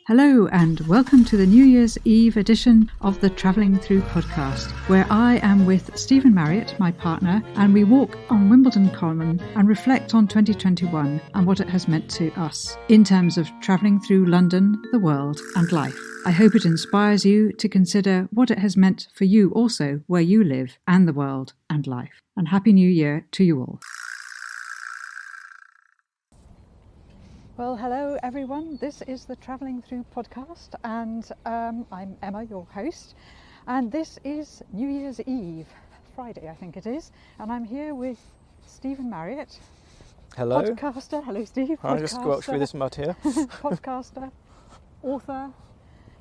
Hello and welcome to the New Year's Eve edition of the Travelling Through podcast, where I am with Stephen Marriott, my partner, and we walk on Wimbledon Common and reflect on 2021 and what it has meant to us in terms of travelling through London, the world and life. I hope it inspires you to consider what it has meant for you also where you live and the world and life. And Happy New Year to you all. Well, hello everyone. This is the Travelling Through podcast, and I'm Emma, your host, and this is New Year's Eve, Friday I think it is, and I'm here with Stephen Marriott. Hello. Podcaster. Hello, Steve. I'll just walk through this mud here. Podcaster, author,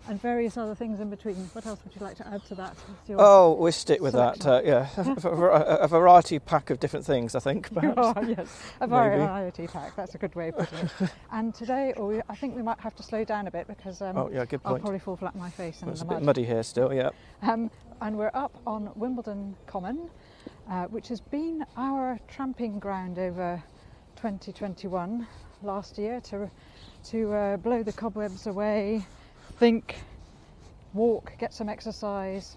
and various other things in between. What else would you like to add to that? Oh, we'll stick with selection? that. A variety pack of different things, I think. Perhaps. Oh, yes, a variety pack. That's a good way of putting it. And today, I think we might have to slow down a bit because good point. I'll probably fall flat on my face in It's the a mud. bit muddy here still, yeah. And we're up on Wimbledon Common, which has been our tramping ground over 2021 last year to blow the cobwebs away, think, walk, get some exercise,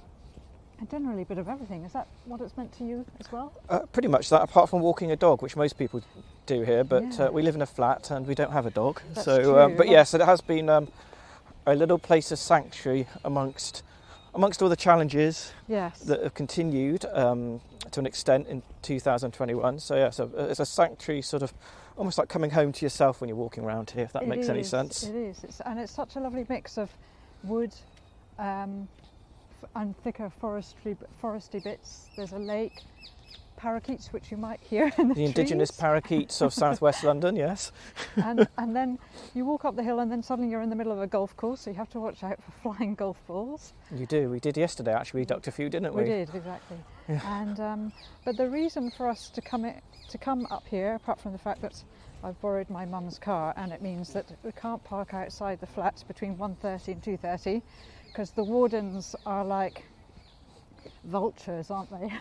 and generally a bit of everything. Is that what it's meant to you as well? Pretty much that, apart from walking a dog, which most people do here, but Yeah. We live in a flat and we don't have a dog. That's so, true. but yes, it has been a little place of sanctuary amongst all the challenges Yes. that have continued to an extent in 2021. So yeah, so it's a sanctuary, sort of almost like coming home to yourself when you're walking around here, if that makes any sense. It is. It's such a lovely mix of wood and thicker foresty bits. There's a lake, parakeets, which you might hear in The indigenous trees. parakeets of southwest London, yes. and then you walk up the hill and then suddenly you're in the middle of a golf course, so you have to watch out for flying golf balls. You do. We did yesterday, actually. We ducked a few, didn't we? We did, exactly. Yeah. And but the reason for us to come up here, apart from the fact that I've borrowed my mum's car, and it means that we can't park outside the flats between 1:30 and 2:30 because the wardens are like vultures, aren't they?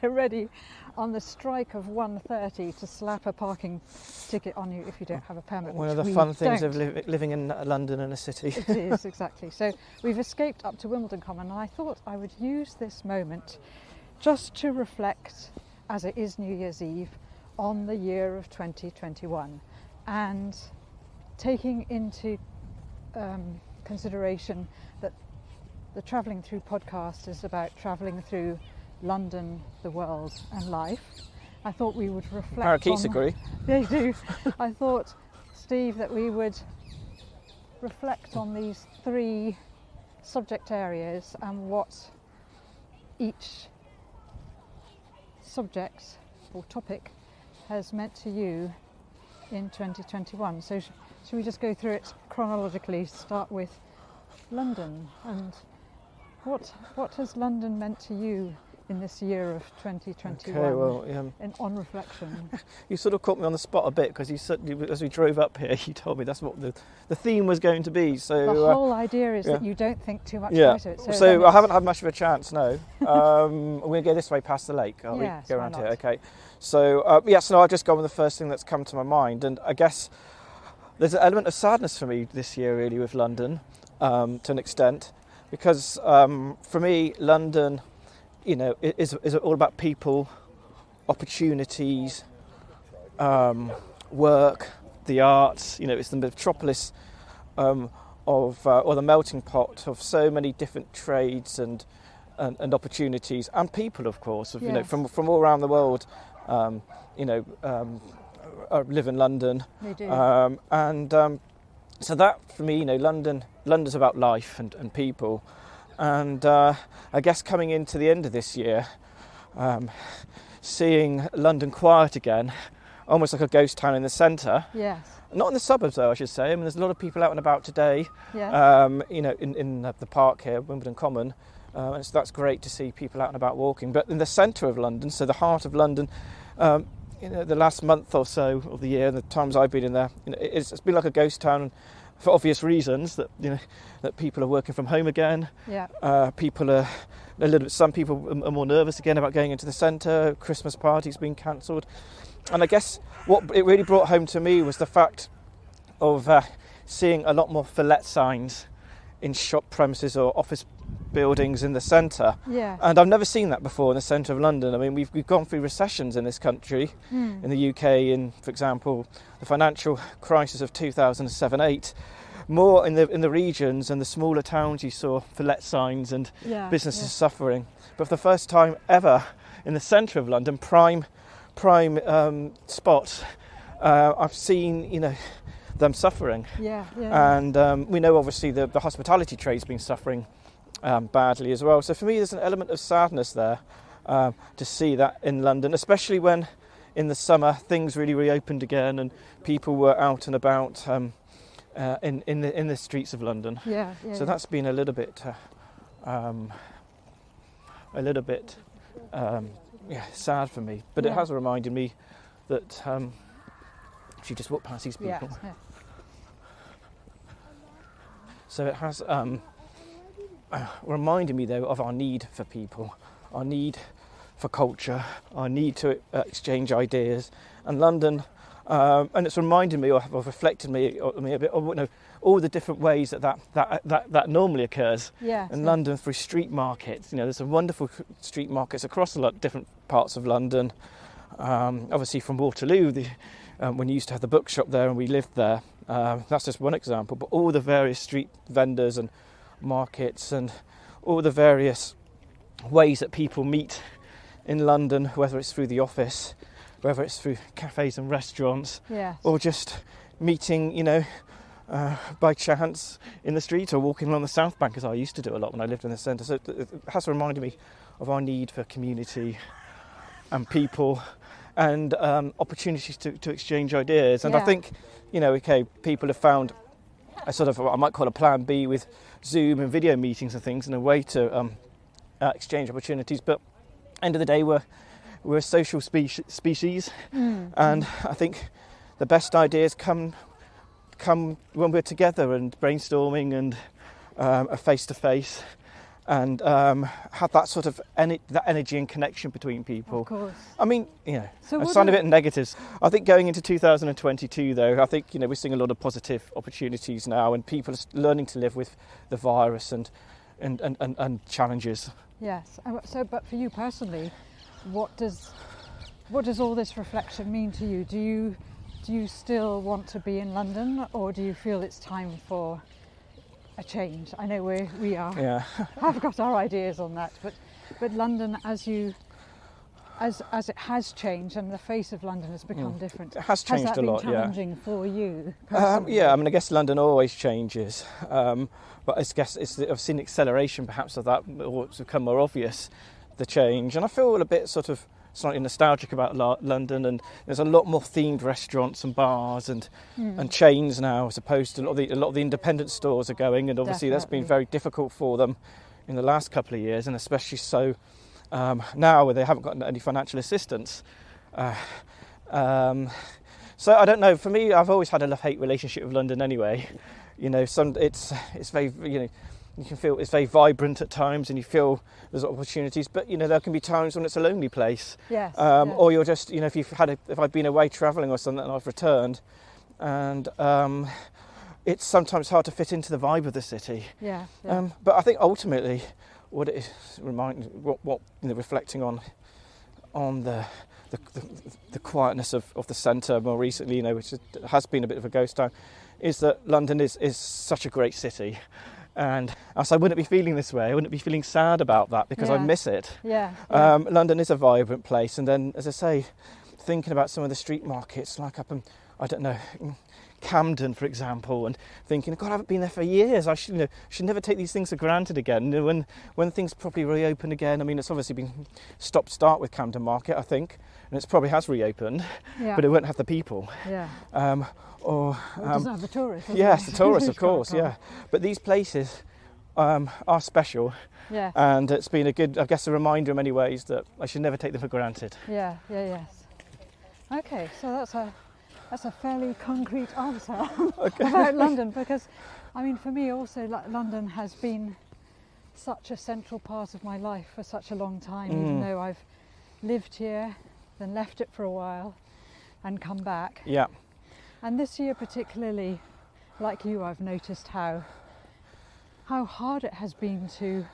They're ready on the strike of 1:30 to slap a parking ticket on you if you don't have a permit. One of the fun things of living in London and a city. It is, exactly. So we've escaped up to Wimbledon Common, and I thought I would use this moment just to reflect, as it is New Year's Eve, on the year of 2021 and taking into consideration that the Travelling Through podcast is about travelling through London, the world and life. I thought we would reflect Parakeets agree. They do. I thought, Steve, that we would reflect on these three subject areas and what each subject or topic has meant to you in 2021. So should we just go through it chronologically? Start with London, and what has London meant to you in this year of 2021? Okay, well, on reflection. you sort of caught me on the spot a bit because as we drove up here, you told me that's what the theme was going to be. So the whole idea is that you don't think too much about it. So I haven't had much of a chance. No, we're going to go this way past the lake. Are Yes, we go why around not? here? Okay. So yes, no, I'll just go with the first thing that's come to my mind, and I guess there's an element of sadness for me this year, really, with London, to an extent, because for me, London, is all about people, opportunities, work, the arts. It's the metropolis or the melting pot of so many different trades and opportunities and people, of course, Yes. from all around the world. Live in London. They do. So that for me, London's about life and people. And I guess coming into the end of this year, seeing London quiet again, almost like a ghost town in the centre. Yes. Not in the suburbs, though, I should say. I mean, there's a lot of people out and about today. Yes. In the park here, Wimbledon Common. And so that's great to see people out and about walking. But in the centre of London, so the heart of London, the last month or so of the year, the times I've been in there, it's been like a ghost town for obvious reasons. That people are working from home again. Yeah. People are a little bit. Some people are more nervous again about going into the centre. Christmas parties being cancelled, and I guess what it really brought home to me was the fact of seeing a lot more for let signs in shop premises or office buildings in the centre. Yeah. And I've never seen that before in the centre of London. I mean, we've gone through recessions in this country, in the UK, in, for example, the financial crisis of 2007-8. More in the regions and the smaller towns, you saw for let signs and businesses suffering. But for the first time ever in the centre of London, prime spots, I've seen, them suffering. And we know obviously the hospitality trade's been suffering badly as well. So for me, there's an element of sadness there to see that in London, especially when in the summer things really reopened again and people were out and about in the streets of London. So that's been a little bit sad for me. But it has reminded me that if you just walk past these people. So it has reminded me, though, of our need for people, our need for culture, our need to exchange ideas. And London, and it's reminded me, or reflected me a bit of all the different ways that normally occurs in London through street markets. There's some wonderful street markets across a lot different parts of London. Obviously from Waterloo, when you used to have the bookshop there and we lived there, that's just one example, but all the various street vendors and markets and all the various ways that people meet in London, whether it's through the office, whether it's through cafes and restaurants, or just meeting, by chance in the street or walking along the South Bank, as I used to do a lot when I lived in the centre. So it has reminded me of our need for community and people and opportunities to exchange ideas. And I think, people have found a sort of, I might call a plan B with Zoom and video meetings and things in a way to exchange opportunities. But end of the day, we're a social species, and I think the best ideas come when we're together and brainstorming and a face-to-face, and have that sort of that energy and connection between people. Of course. I mean, So I sound a bit negatives. I think going into 2022, though, I think we're seeing a lot of positive opportunities now, and people are learning to live with the virus and challenges. Yes. So, but for you personally, what does all this reflection mean to you? Do you still want to be in London, or do you feel it's time for a change? I know we are. Yeah. I've got our ideas on that, but London, as it has changed, and the face of London has become different. It has changed a lot. Has that been challenging for you? I mean, I guess London always changes, but I guess I've seen acceleration perhaps of that, or it's become more obvious, the change, and I feel a bit sort of slightly nostalgic about London, and there's a lot more themed restaurants and bars and chains now, as opposed to a lot of the independent stores are going, and obviously that's been very difficult for them in the last couple of years, and especially so now where they haven't got any financial assistance. So I don't know. For me, I've always had a love-hate relationship with London anyway. It's very you can feel it's very vibrant at times, and you feel there's opportunities. But there can be times when it's a lonely place. Yes. Or you're just if I've been away travelling or something and I've returned, and it's sometimes hard to fit into the vibe of the city. Yeah. But I think ultimately, what it is reflecting on the quietness of the centre more recently, which has been a bit of a ghost town, is that London is such a great city. And so I wouldn't be feeling this way. I wouldn't be feeling sad about that because I miss it. London is a vibrant place. And then, as I say, thinking about some of the street markets, like up in, Camden, for example, and thinking, God, I haven't been there for years. I should never take these things for granted again. When things properly reopen again, I mean, it's obviously been stop-start with Camden Market, I think, and it probably has reopened, but it won't have the people. Or doesn't have the tourists. Yes, the tourists, of course, But these places are special, and it's been a reminder in many ways that I should never take them for granted. Yes. Okay, so that's a fairly concrete answer about London, because, I mean, for me also, London has been such a central part of my life for such a long time, even though I've lived here, then left it for a while, and come back. Yeah. And this year particularly, like you, I've noticed how hard it has been to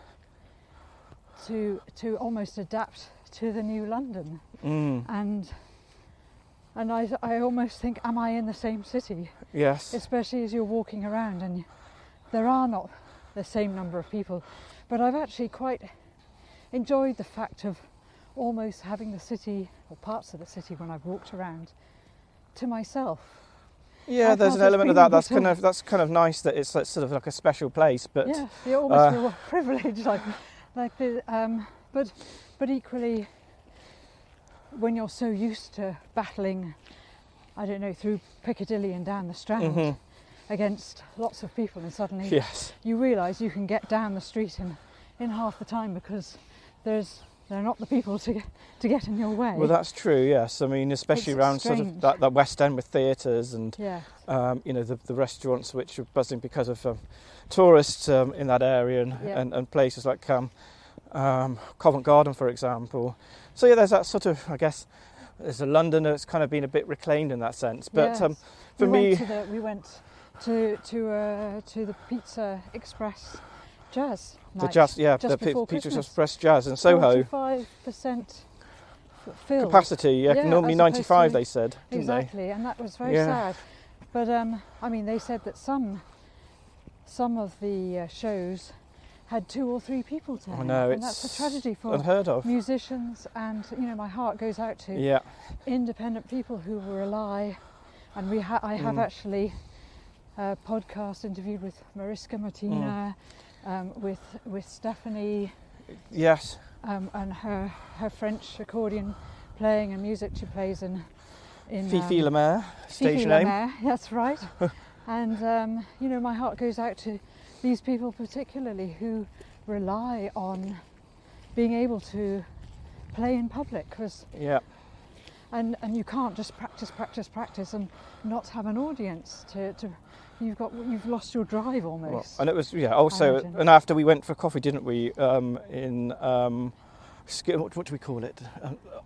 almost adapt to the new London. And I almost think, am I in the same city? Yes. Especially as you're walking around and there are not the same number of people. But I've actually quite enjoyed the fact of almost having the city, or parts of the city when I've walked around, to myself. Yeah, there's an element of that. That's kind of nice that it's sort of like a special place. But yeah, you almost feel privileged, but equally, when you're so used to battling, I don't know, through Piccadilly and down the Strand against lots of people, and suddenly you realise you can get down the street in half the time because there are not the people to get in your way. Well, that's true. Yes, I mean, especially It's around strange. sort of that West End with theatres and Yeah. The restaurants which are buzzing because of tourists in that area and places like Covent Garden, for example. So yeah, there's that sort of, I guess, there's a London that's kind of been a bit reclaimed in that sense. But for me, we went to the Pizza Express Jazz night, the Pizza Express Jazz in Soho. 45% filled Capacity, normally 95 they said, didn't exactly, and that was very sad. But I mean, they said that some of the shows had 2 or 3 people to I know, and that's a tragedy for unheard of. musicians, and my heart goes out to independent people who rely. And I have actually a podcast interviewed with Mariska Martina, with Stephanie, yes, and her French accordion playing and music she plays in Fifi Lemaire, stage name. Lemaire, that's right. And my heart goes out to these people particularly who rely on being able to play in public, and you can't just practice and not have an audience to you've lost your drive almost. Well, and it was also, and after we went for coffee, didn't we, what do we call it?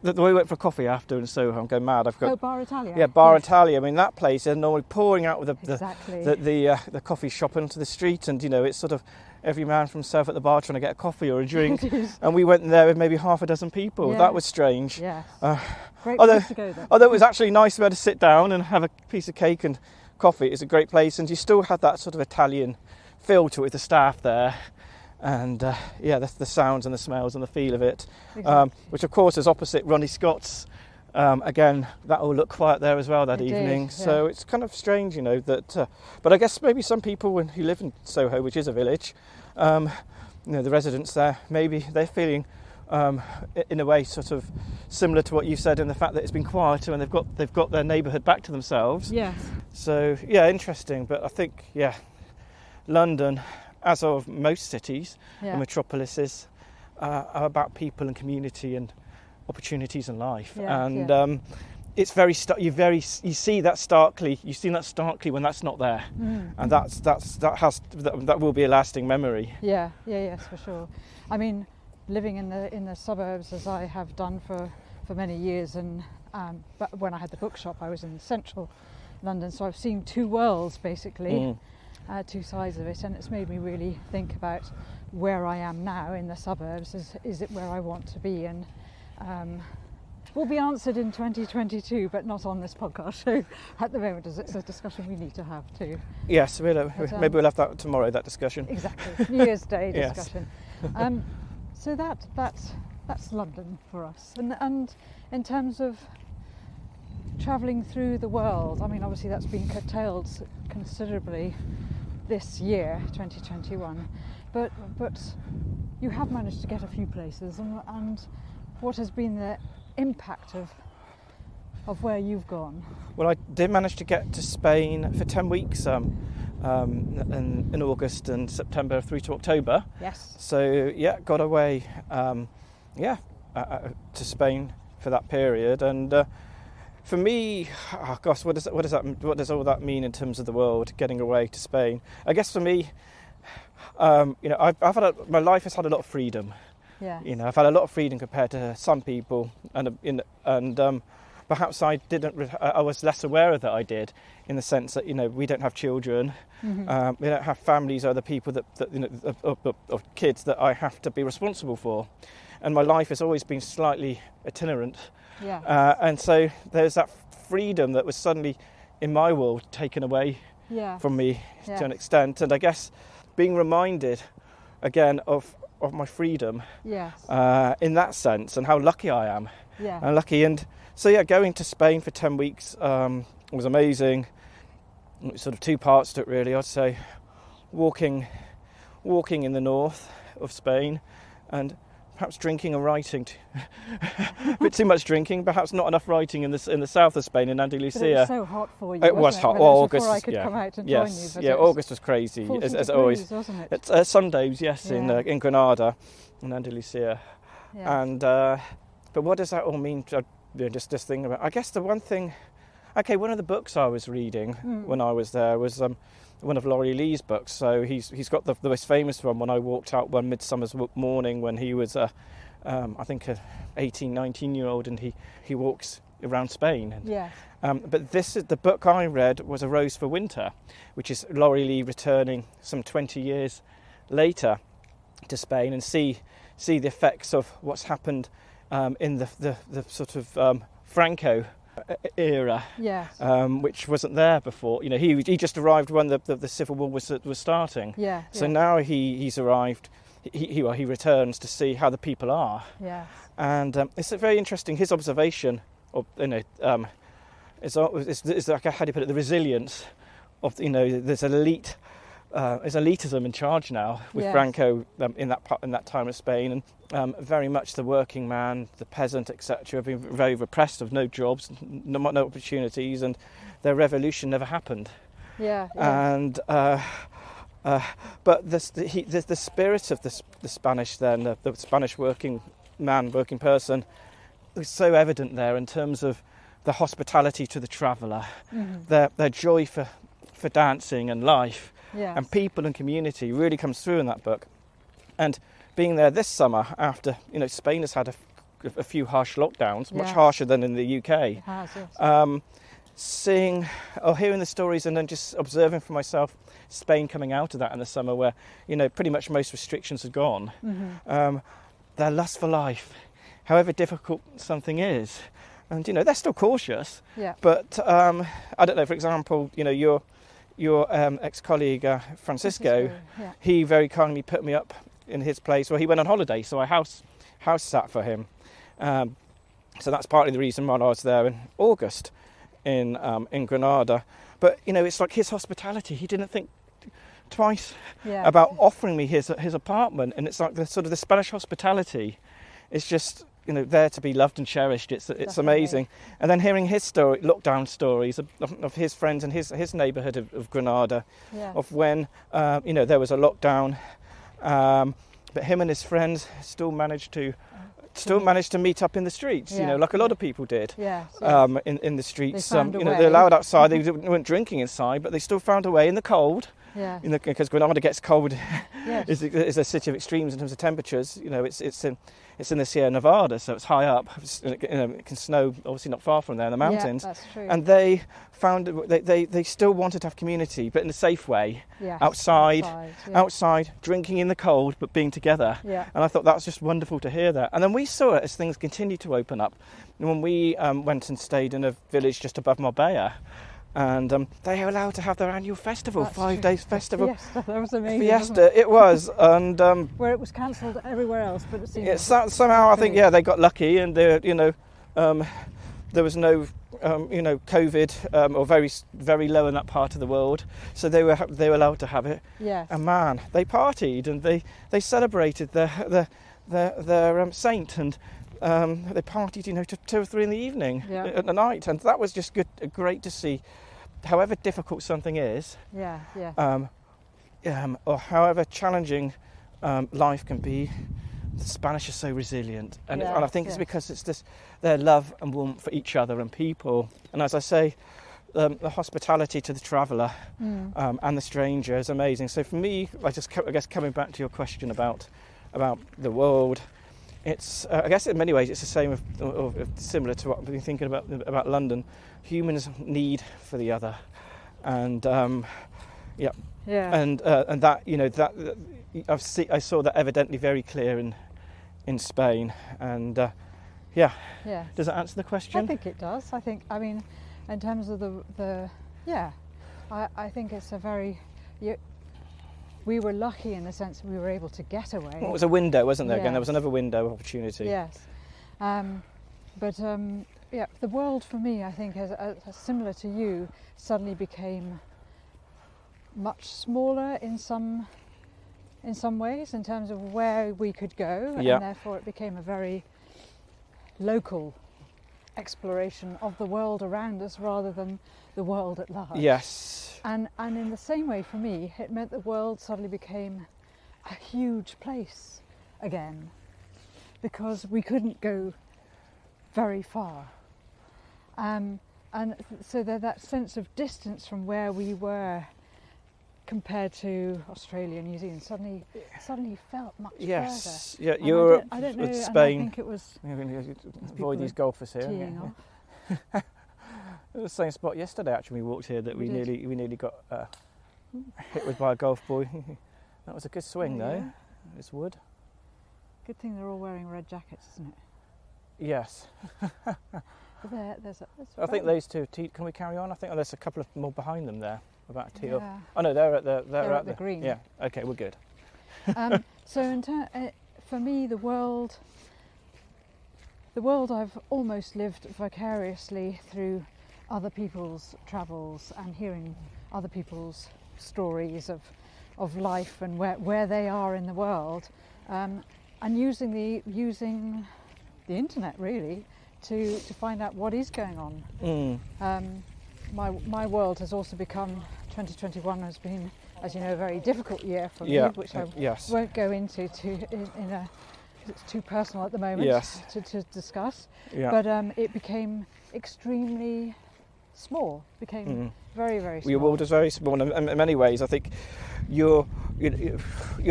The way we went for coffee after in Soho, I'm going mad. Bar Italia. Yeah, Bar Italia. I mean, that place, they're normally pouring out with Exactly. the coffee shop onto the street, and it's sort of every man for himself at the bar trying to get a coffee or a drink. And we went there with maybe half a dozen people. Yeah. That was strange. Yes. Great place to go there. Although it was actually nice to be able to sit down and have a piece of cake and coffee. It's a great place, and you still had that sort of Italian feel to it with the staff there. And the sounds and the smells and the feel of it, Exactly. Which of course is opposite Ronnie Scott's. Again, that all looked quiet there as well that evening. So it's kind of strange, that. But I guess maybe some people who live in Soho, which is a village, the residents there, maybe they're feeling, in a way, sort of similar to what you said in the fact that it's been quieter and they've got their neighbourhood back to themselves. Yes. So interesting. But I think London, as of most cities and metropolises, are about people and community and opportunities in life. It's very you see that starkly. You've seen that starkly when that's not there, and that will be a lasting memory. Yes, for sure. I mean, living in the suburbs as I have done for many years, and but when I had the bookshop, I was in central London, so I've seen 2 worlds basically. 2 sides of it, and it's made me really think about where I am now in the suburbs. Is it where I want to be? And will be answered in 2022, but not on this podcast. So at the moment, it's a discussion we need to have too. Yes, maybe we'll have that tomorrow. That discussion. Exactly, New Year's Day discussion. So that's London for us, and in terms of travelling through the world, I mean, obviously that's been curtailed considerably this year, 2021, but you have managed to get a few places, and what has been the impact of where you've gone? Well, I did manage to get to Spain for 10 weeks in August and September through to October. Yes. So got away to Spain for that period, and for me, what does all that mean in terms of the world? Getting away to Spain, I guess for me, my life has had a lot of freedom. Yeah. I've had a lot of freedom compared to some people, and perhaps I was less aware of that I did, in the sense that, we don't have children, we don't have families or other people that of kids that I have to be responsible for, and my life has always been slightly itinerant, and so there's that freedom that was suddenly in my world taken away from me to an extent, and I guess being reminded again of my freedom in that sense, and how lucky I am. I'm lucky. And so going to Spain for 10 weeks was amazing. Sort of two parts to it really, I'd say. Walking in the north of Spain, and perhaps drinking and writing. A bit too much drinking, perhaps not enough writing in the south of Spain, in Andalusia. But it was so hot for you. It was hot. Well, August. Before I could come out and join you. But August was crazy, as always. Wasn't it? It's Sundays, in Granada, in Andalusia, and but what does that all mean? Just this thing about. I guess the one thing. Okay, one of the books I was reading when I was there was one of Laurie Lee's books. So he's got the most famous one, when I walked out one midsummer's morning when he was I think a 18, 19-year-old, and he walks around Spain. And, but the book I read was A Rose for Winter, which is Laurie Lee returning some 20 years later to Spain and see the effects of what's happened in the sort of Franco era, which wasn't there before. He just arrived when the Civil War was starting. So now he's arrived. He returns to see how the people are. And it's very interesting. His observation of is like, how do you put it? The resilience of there's elitism in charge now with Franco in that time of Spain, and very much the working man, the peasant, etc., have been very repressed, of no jobs, no opportunities, and their revolution never happened. And but the spirit of the Spanish then, the Spanish working person, was so evident there in terms of the hospitality to the traveller, their joy for dancing and life. And people and community really comes through in that book. And being there this summer, after Spain has had a few harsh lockdowns, much harsher than in the UK. It has, yes. Seeing or hearing the stories, and then just observing for myself Spain coming out of that in the summer, where pretty much most restrictions had gone. Their lust for life, however difficult something is, and they're still cautious. But I don't know. For example, your ex-colleague Francisco, he very kindly put me up in his place where he went on holiday, so I house sat for him. So that's partly the reason why I was there in August in Granada. But it's like his hospitality. He didn't think twice about offering me his apartment, and it's like the sort of the Spanish hospitality is just there to be loved and cherished. It's amazing. And then hearing his lockdown stories of his friends and his neighbourhood of Granada, of when there was a lockdown, but him and his friends still managed to meet up in the streets, like a lot of people did. In the streets. They're allowed outside. They weren't drinking inside, but they still found a way in the cold. Because Granada gets cold. Is a city of extremes in terms of temperatures. It's in the Sierra Nevada, so it's high up. It can snow, obviously not far from there in the mountains. That's true. And they found they still wanted to have community, but in a safe way. Outside, drinking in the cold, but being together. And I thought that was just wonderful to hear that. And then we saw it as things continued to open up. And when we went and stayed in a village just above Marbella, and they were allowed to have their annual festival, 5 days festival. Fiesta, that was amazing. Fiesta, it was, and where it was cancelled everywhere else, but it seemed somehow I think they got lucky, and there was no COVID or very very low in that part of the world, so they were allowed to have it. And man, they partied and they celebrated their saint, and they partied to 2 or 3 in the evening at the night, and that was just great to see. However difficult something is, or however challenging life can be, the Spanish are so resilient, and I think it's because it's their love and warmth for each other and people. And as I say, the hospitality to the traveller and the stranger is amazing. So for me, I guess coming back to your question about the world, it's I guess in many ways it's the same, or similar to what I've been thinking about London. Humans need for the other, and and that, you know, that I saw that evidently very clear in Spain, and Does that answer the question? I think it does. I mean, in terms of I think it's a very. We were lucky in the sense that we were able to get away. Well, it was a window, wasn't there? Yes. Again, there was another window of opportunity. Yes. The world for me, I think, as similar to you, suddenly became much smaller in some ways in terms of where we could go, and therefore it became a very local exploration of the world around us rather than the world at large. Yes. And in the same way for me, it meant the world suddenly became a huge place again, because we couldn't go very far. And so that sense of distance from where we were compared to Australia and New Zealand suddenly felt much further. Yes, yeah, Europe, I don't know, Spain. I think it was. Avoid these golfers here. Teeing off. It was the same spot yesterday. Actually, we walked here that we nearly got hit with by a golf ball. That was a good swing, though. Yeah. It's wood. Good thing they're all wearing red jackets, isn't it? Yes. There's I think those two. Can we carry on? I think there's a couple of more behind them there. About a tee. Yeah. Oh no, they're at the green. Yeah. Okay, we're good. So for me, the world I've almost lived vicariously through other people's travels and hearing other people's stories of life and where they are in the world, and using the internet really to find out what is going on. My world has also become, 2021 has been, as you know, a very difficult year for me, which I won't go into it's too personal at the moment to discuss. Yeah. But it became extremely small, very, very small. Your world was very small, and in many ways I think your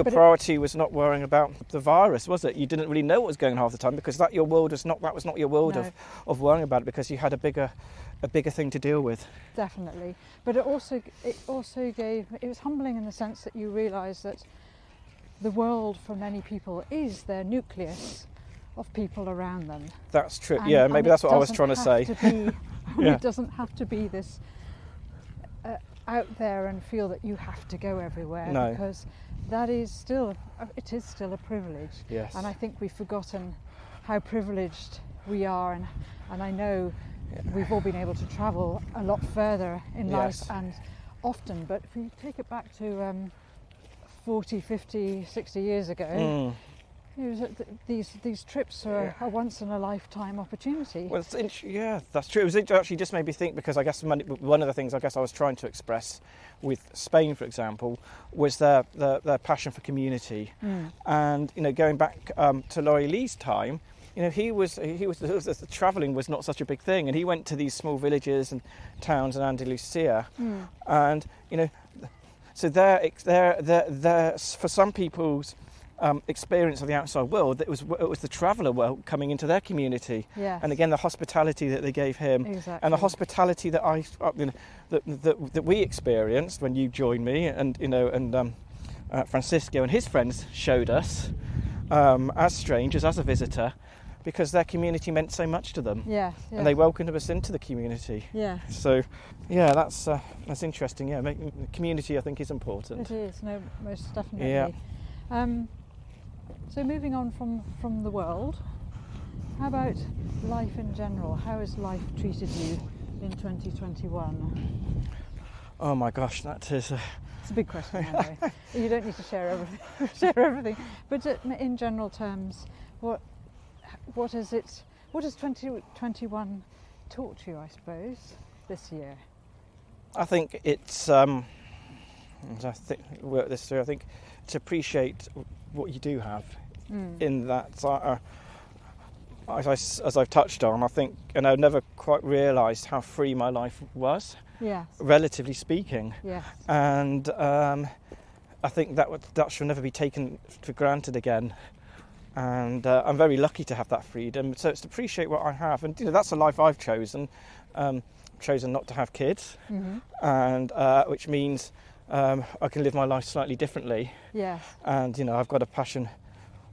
priority was not worrying about the virus, was it? You didn't really know what was going on half the time, because that was not your world of worrying about it, because you had a bigger thing to deal with. Definitely. But it also it was humbling in the sense that you realise that the world for many people is their nucleus of people around them. That's true. Maybe that's what I was trying to say. It doesn't have to be this out there and feel that you have to go everywhere, because that is still a privilege. Yes. And I think we've forgotten how privileged we are, and I know we've all been able to travel a lot further in life and often, but if you take it back to 40, 50, 60 years ago, these trips are a once in a lifetime opportunity. Well, that's true. It actually just made me think, because I guess one of the things I guess I was trying to express with Spain, for example, was their passion for community. And going back to Laurie Lee's time, the travelling was not such a big thing, and he went to these small villages and towns in Andalusia, and so there for some people's experience of the outside world, it was the traveller world coming into their community, and again the hospitality that they gave him, and the hospitality that that we experienced when you joined me, and Francisco and his friends showed us as strangers, as a visitor, because their community meant so much to them, and they welcomed us into the community. So that's interesting. Community, I think, is important. It is, most definitely. So moving on from the world, how about life in general? How has life treated you in 2021? Oh my gosh, that is it's a big question, anyway. You don't need to share everything. But in general terms, what has 2021 taught you, I suppose, this year? I think it's I think to appreciate what you do have. In that, as I've touched on, I think, and I've never quite realised how free my life was, relatively speaking. And I think that should never be taken for granted again. And I'm very lucky to have that freedom. So it's to appreciate what I have, and that's the life I've chosen. Chosen not to have kids, and which means I can live my life slightly differently. Yes. And I've got a passion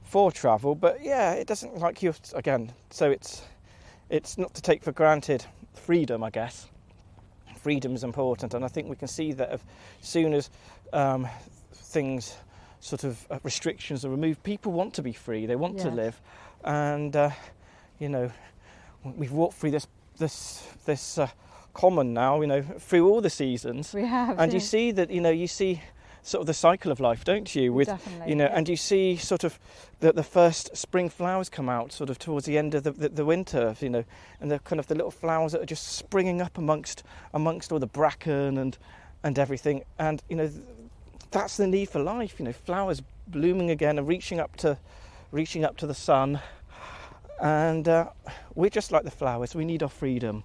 for travel, but it doesn't like you again. So it's not to take for granted freedom, I guess. Freedom is important, and I think we can see that as soon as things sort of restrictions are removed, people want to be free. They want to live, and we've walked through this common now, through all the seasons. We have, and you see that you see sort of the cycle of life, don't you? With definitely, and you see sort of the first spring flowers come out sort of towards the end of the winter, and the kind of the little flowers that are just springing up amongst all the bracken and everything, and that's the need for life. Flowers blooming again and reaching up to the sun, and we're just like the flowers. We need our freedom,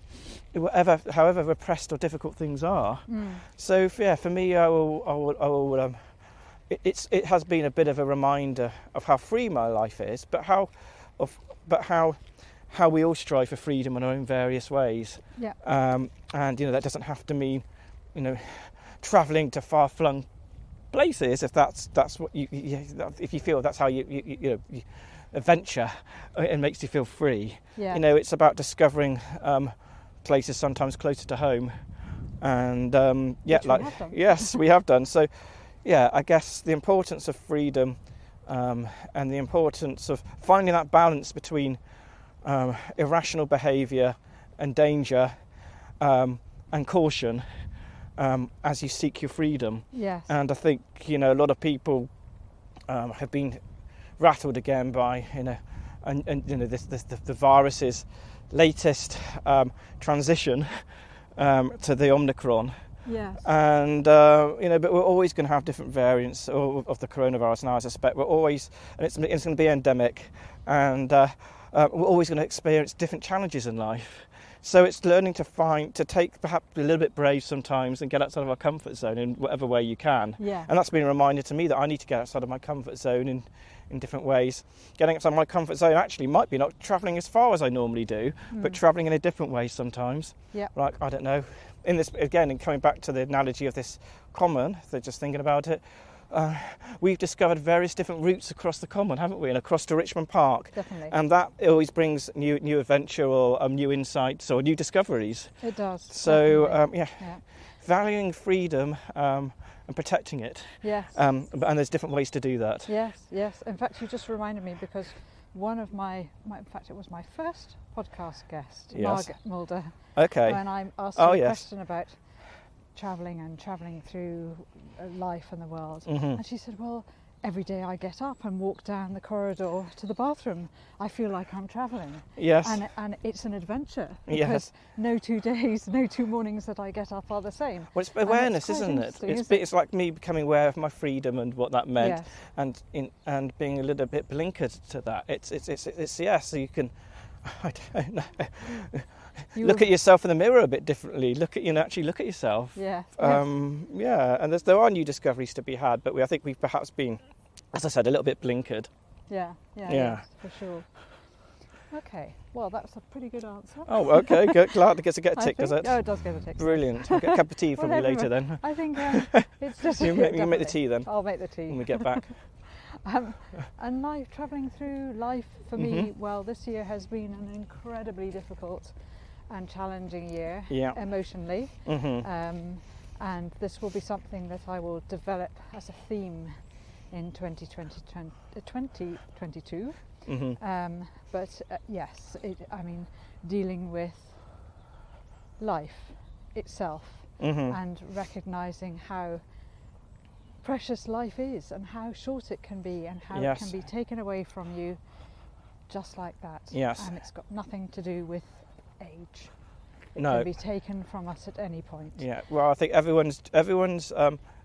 however repressed or difficult things are. So for me, it has been a bit of a reminder of how free my life is, but how we all strive for freedom in our own various ways. Yeah. And that doesn't have to mean travelling to far-flung places, if that's what if you feel that's how you adventure, it makes you feel free. It's about discovering places sometimes closer to home, and yes, we have done. So I guess the importance of freedom, and the importance of finding that balance between irrational behaviour and danger, and caution, as you seek your freedom. Yes. And I think a lot of people have been rattled again by the virus's latest transition to the Omicron. Yes. And but we're always going to have different variants of the coronavirus now. I suspect we're always, and it's going to be endemic, and we're always going to experience different challenges in life. So it's learning to take perhaps a little bit brave sometimes and get outside of our comfort zone in whatever way you can. Yeah. And that's been a reminder to me that I need to get outside of my comfort zone in different ways. Getting outside my comfort zone actually might be not travelling as far as I normally do, but travelling in a different way sometimes. Yeah. Like, I don't know, in this, again, and coming back to the analogy of this common, so just thinking about it, we've discovered various different routes across the common, haven't we, and across to Richmond Park. Definitely. And that always brings new adventure or new insights or new discoveries. It does. So valuing freedom and protecting it. Yes. And there's different ways to do that. Yes. In fact, you just reminded me, because one of my in fact, it was my first podcast guest, Margaret Mulder. Okay. When I asked her a question about travelling through life and the world, and she said, well, every day I get up and walk down the corridor to the bathroom, I feel like I'm travelling. Yes. And it's an adventure, because no 2 days, no 2 mornings that I get up are the same. Well, it's awareness, isn't it? It's like me becoming aware of my freedom and what that meant, and being a little bit blinkered to that. It's so you can, I don't know. Look at yourself in the mirror a bit differently. Actually look at yourself. Yeah. And there are new discoveries to be had, but I think we've perhaps been, as I said, a little bit blinkered. Yeah. Yes, for sure. Okay, well, that's a pretty good answer. Oh, okay, good. Glad it gets to get a tick, does it? Oh, it does get a tick. Brilliant. I'll get a cup of tea from you later then. I think it's just... You make the tea then. I'll make the tea. When we get back. And life, travelling through life for me, well, this year has been an incredibly difficult and challenging year emotionally. And this will be something that I will develop as a theme in 2022. But yes, dealing with life itself and recognising how precious life is and how short it can be and how it can be taken away from you just like that. Yes. And it's got nothing to do with age. It can be taken from us at any point. Yeah, well, I think everyone's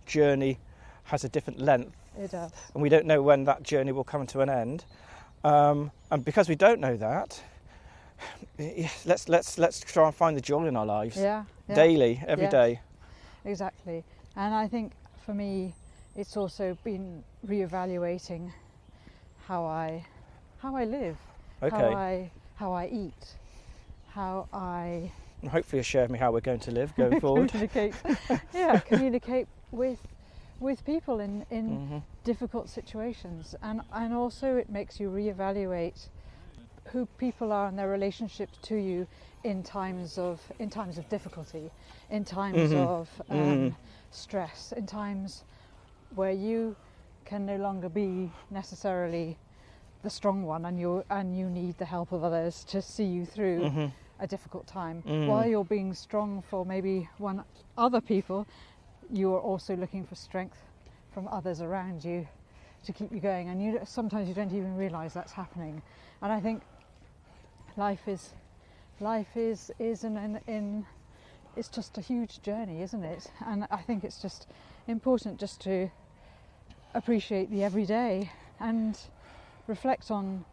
journey has a different length. It does. And we don't know when that journey will come to an end. And because we don't know that, let's try and find the joy in our lives. Daily, every day. Exactly. And I think for me, it's also been reevaluating how I how I live, Okay. how I eat, how I And hopefully you'll share with me how we're going to live going forward. communicate with people in difficult situations, and also it makes you reevaluate who people are and their relationships to you in times of difficulty, in times of stress, in times where you can no longer be necessarily the strong one, and you need the help of others to see you through a difficult time. While you're being strong for maybe other people, you are also looking for strength from others around you to keep you going, and sometimes you don't even realise that's happening. And I think life is it's just a huge journey, isn't it? And I think it's just important just to appreciate the everyday and reflect on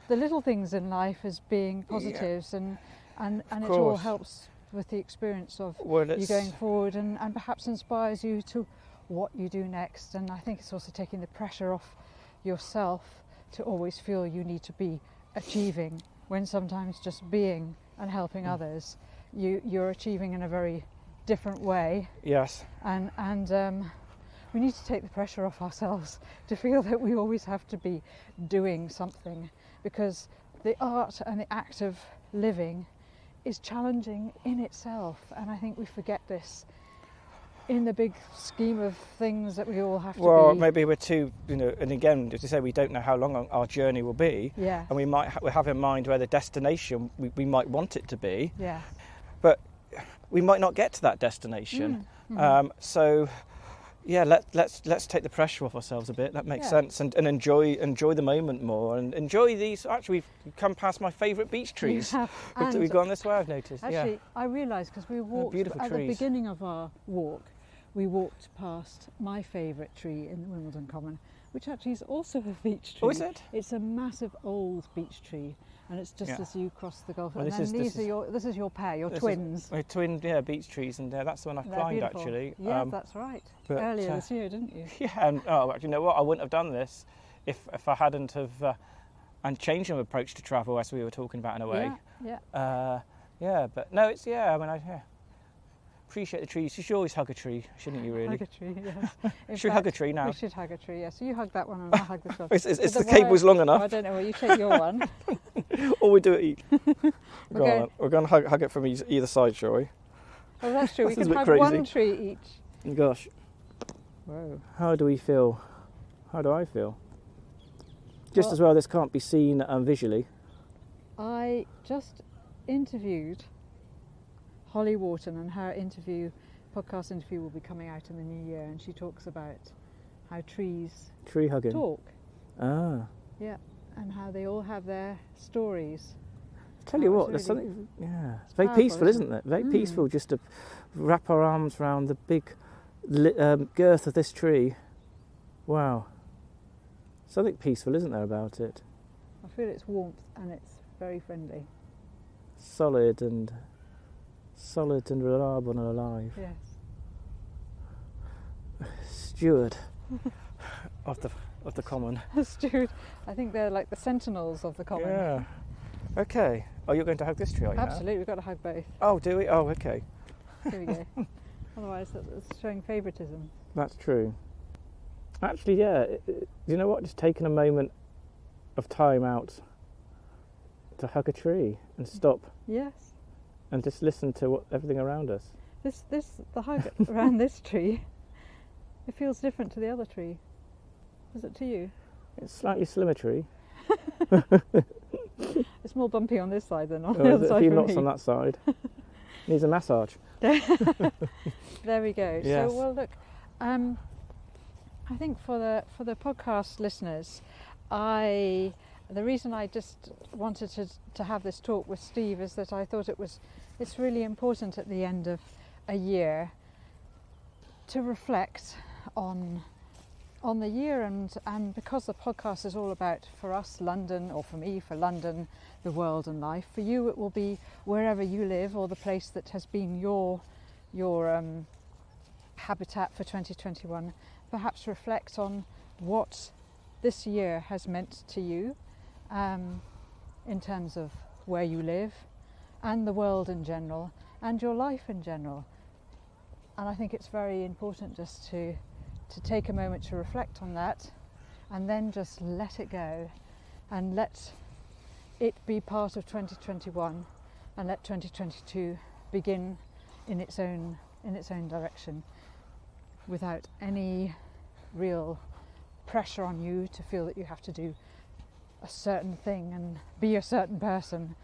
the little things in life as being positives, and it all helps with the experience of you going forward, and perhaps inspires you to what you do next. And I think it's also taking the pressure off yourself to always feel you need to be achieving, when sometimes just being and helping others, you're achieving in a very different way. Yes. And we need to take the pressure off ourselves to feel that we always have to be doing something, because the art and the act of living is challenging in itself, and I think we forget this in the big scheme of things that we all have to be. Well, maybe we're too, and again, as you say, we don't know how long our journey will be, yeah, and we have in mind where the destination we might want it to be, yeah, but we might not get to that destination. So yeah, let's take the pressure off ourselves a bit. That makes sense, and enjoy the moment more, and enjoy these. Actually, we've come past my favourite beech trees. We've gone this way, I've noticed. Actually, I realised, because we walked at the beginning of our walk, we walked past my favourite tree in Wimbledon Common, which actually is also a beech tree. Oh, is it? It's a massive old beech tree, and it's just as you cross the Gulf. Well, and this is your pair, your twins. We're twin, beech trees, and that's the one I've climbed beautiful. Actually. Yeah, that's right. Earlier this year, didn't you? Yeah, and actually, you know what? I wouldn't have done this if I hadn't have and changed my approach to travel, as we were talking about in a way. Yeah. But no, it's I appreciate the trees. You should always hug a tree, shouldn't you? Really? Hug a tree, yes. Should we hug a tree now? We should hug a tree. Yes. So you hug that one, and I'll hug this one. Is the cable's long enough? I don't know. Well, you take your one. Or we do it each. We're going to hug it from either side, shall we? Oh, that's true. We can hug crazy. one tree each. Gosh. Whoa. How do we feel? How do I feel? Just as well, this can't be seen visually. I just interviewed Holly Wharton, and her podcast interview will be coming out in the new year, and she talks about how tree hugging talk. Ah. Yeah, and how they all have their stories. Tell you what, there's something. Yeah, it's very peaceful, isn't it? Very peaceful, just to wrap our arms around the big girth of this tree. Wow. Something peaceful, isn't there, about it? I feel its warmth, and it's very friendly. Solid and reliable and alive. Yes. Steward of the common. Steward. I think they're like the sentinels of the common. Yeah. Okay. Oh, you're going to hug this tree, are you? Absolutely, we've got to hug both. Oh, do we? Oh, okay. Here we go. Otherwise, it's showing favouritism. That's true. Actually, yeah. You know what? Just taking a moment of time out to hug a tree and stop. Yes. And just listen to everything around us. The hug around this tree, it feels different to the other tree. Is it to you? It's slightly slimmer tree. It's more bumpy on this side than on the other side. A few for knots me. on that side. Needs a massage. There we go. Yes. So, well, look, I think for the podcast listeners, the reason I just wanted to have this talk with Steve is that I thought it's really important at the end of a year to reflect on the year, and because the podcast is all about, for us, London, or for me, for London, the world and life. For you, it will be wherever you live, or the place that has been your habitat for 2021. Perhaps reflect on what this year has meant to you, in terms of where you live and the world in general and your life in general. And I think it's very important just to take a moment to reflect on that, and then just let it go and let it be part of 2021, and let 2022 begin in its own direction, without any real pressure on you to feel that you have to do a certain thing and be a certain person.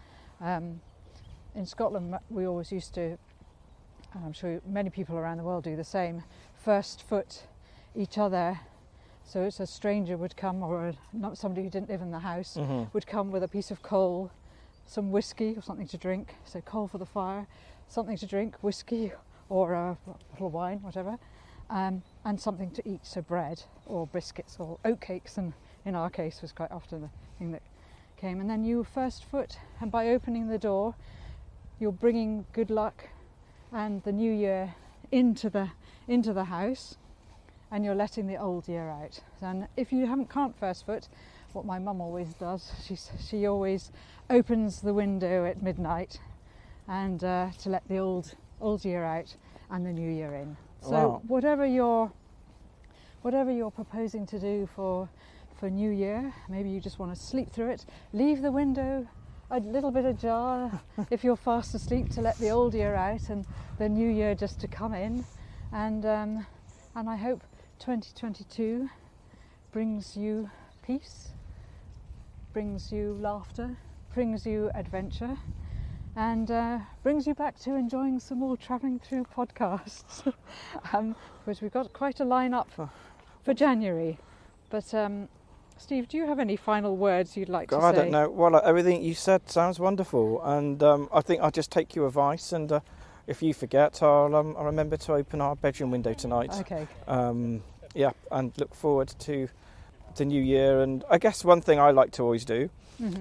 In Scotland, we always used to, and I'm sure many people around the world do the same, first foot each other. So it's a stranger would come, or not somebody who didn't live in the house, would come with a piece of coal, some whiskey or something to drink. So coal for the fire, something to drink, whiskey or a bottle of wine, whatever, and something to eat, so bread or biscuits or oatcakes, and in our case was quite often the thing that came. And then you first foot, and by opening the door, you're bringing good luck and the new year into the house, and you're letting the old year out. And if you can't first foot, what my mum always does, she always opens the window at midnight, and to let the old year out and the new year in. So Wow. whatever you're proposing to do for New Year, maybe you just want to sleep through it, leave the window a little bit ajar if you're fast asleep, to let the old year out and the new year just to come in. And I hope 2022 brings you peace, brings you laughter, brings you adventure, and brings you back to enjoying some more travelling through podcasts, because we've got quite a lineup for January. But Steve, do you have any final words you'd like to say? I don't know. Well, everything you said sounds wonderful, and I think I'll just take your advice, and if you forget, I'll remember to open our bedroom window tonight. Okay. Yeah, and look forward to the new year. And I guess one thing I like to always do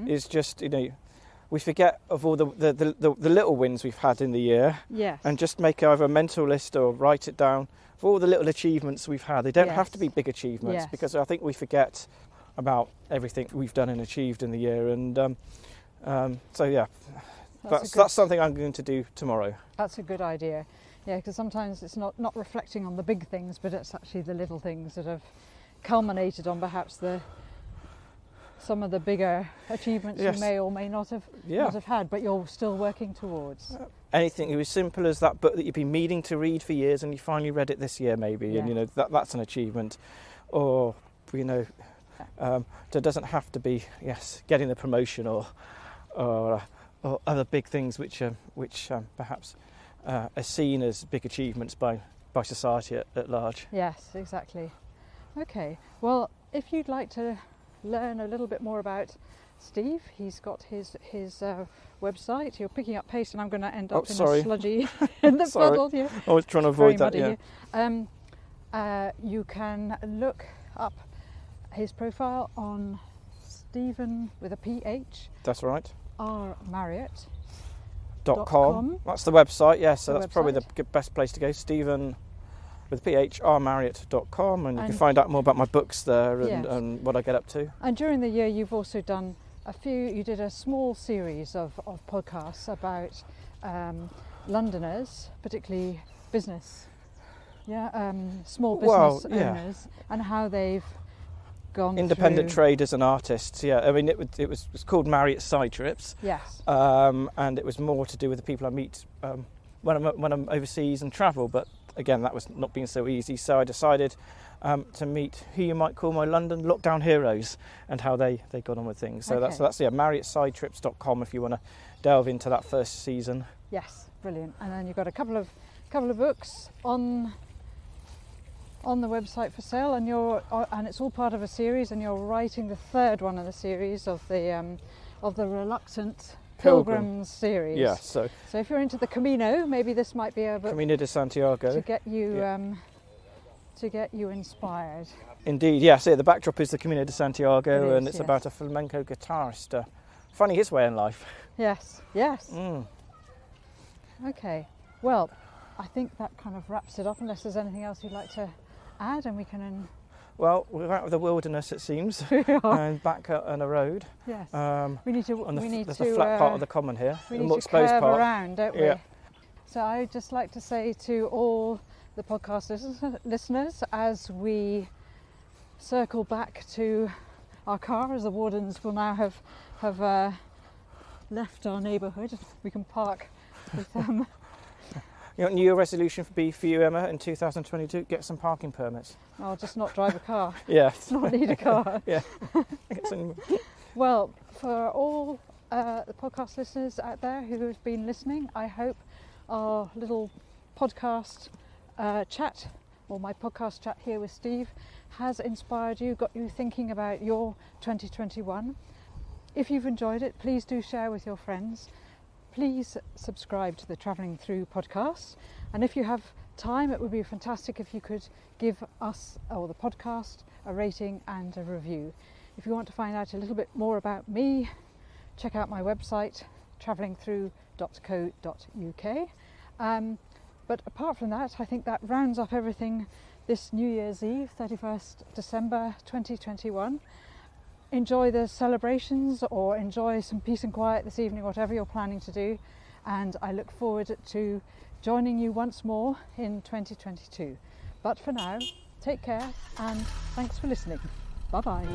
is just, we forget of all the little wins we've had in the year. Yes. And just make either a mental list or write it down for all the little achievements we've had. They don't have to be big achievements, because I think we forget about everything we've done and achieved in the year. And so yeah, that's something I'm going to do tomorrow. That's a good idea. Yeah, because sometimes it's not reflecting on the big things, but it's actually the little things that have culminated on perhaps some of the bigger achievements you may or may not have had, but you're still working towards. Anything as simple as that book that you've been meaning to read for years, and you finally read it this year, maybe, and that's an achievement. Or there doesn't have to be getting the promotion or other big things which perhaps are seen as big achievements by society at large. Yes, exactly. Okay, well, if you'd like to learn a little bit more about Steve, he's got his website. You're picking up pace, and I'm going to end up in a sludgy in the puddle here. I was trying to avoid that. Yeah. You can look up his profile on Stephen with a PH. That's right. R Marriott. .com. That's the website. Yeah, so that's website. Probably the best place to go. Stephen with phrmarriott.com, and you can find out more about my books there and what I get up to. And during the year, you've also done you did a small series of podcasts about Londoners, particularly business, small business owners, and how they've gone independent through traders and artists. Yeah, I mean it was called Marriott Side Trips. Yes. And it was more to do with the people I meet when I'm overseas and travel, but again, that was not being so easy, so I decided to meet who you might call my London lockdown heroes and how they got on with things. So that's MarriottSideTrips.com if you want to delve into that first season. Yes, brilliant. And then you've got a couple of books on the website for sale, and it's all part of a series, and you're writing the third one in the series of the Reluctant Pilgrims series. Yeah, so if you're into the Camino, maybe this might be a book Camino de Santiago to get you inspired. Indeed, yeah. So the backdrop is the Camino de Santiago, and it's yes. about a flamenco guitarist finding his way in life. Yes. Okay. Well, I think that kind of wraps it up. Unless there's anything else you'd like to add, and we can. Well, we're out of the wilderness, it seems, We are. and back on a road. Yes. We need to. There's the flat part of the common here, We the need more to exposed curve part. around, don't we? Yeah. So I would just like to say to all the podcast listeners, as we circle back to our car, as the wardens will now have left our neighbourhood, we can park with them. New Year resolution for you, Emma, in 2022, get some parking permits. I'll just not drive a car. Yeah. Not need a car. Yeah. Get some... Well, for all the podcast listeners out there who have been listening, I hope our little podcast chat, or my podcast chat here with Steve, has inspired you, got you thinking about your 2021. If you've enjoyed it, please do share with your friends. Please subscribe to the Travelling Through podcast. And if you have time, it would be fantastic if you could give us, or the podcast, a rating and a review. If you want to find out a little bit more about me, check out my website, travellingthrough.co.uk. But apart from that, I think that rounds up everything this New Year's Eve, 31st December 2021. Enjoy the celebrations, or enjoy some peace and quiet this evening, whatever you're planning to do. And I look forward to joining you once more in 2022. But for now, take care and thanks for listening. Bye-bye.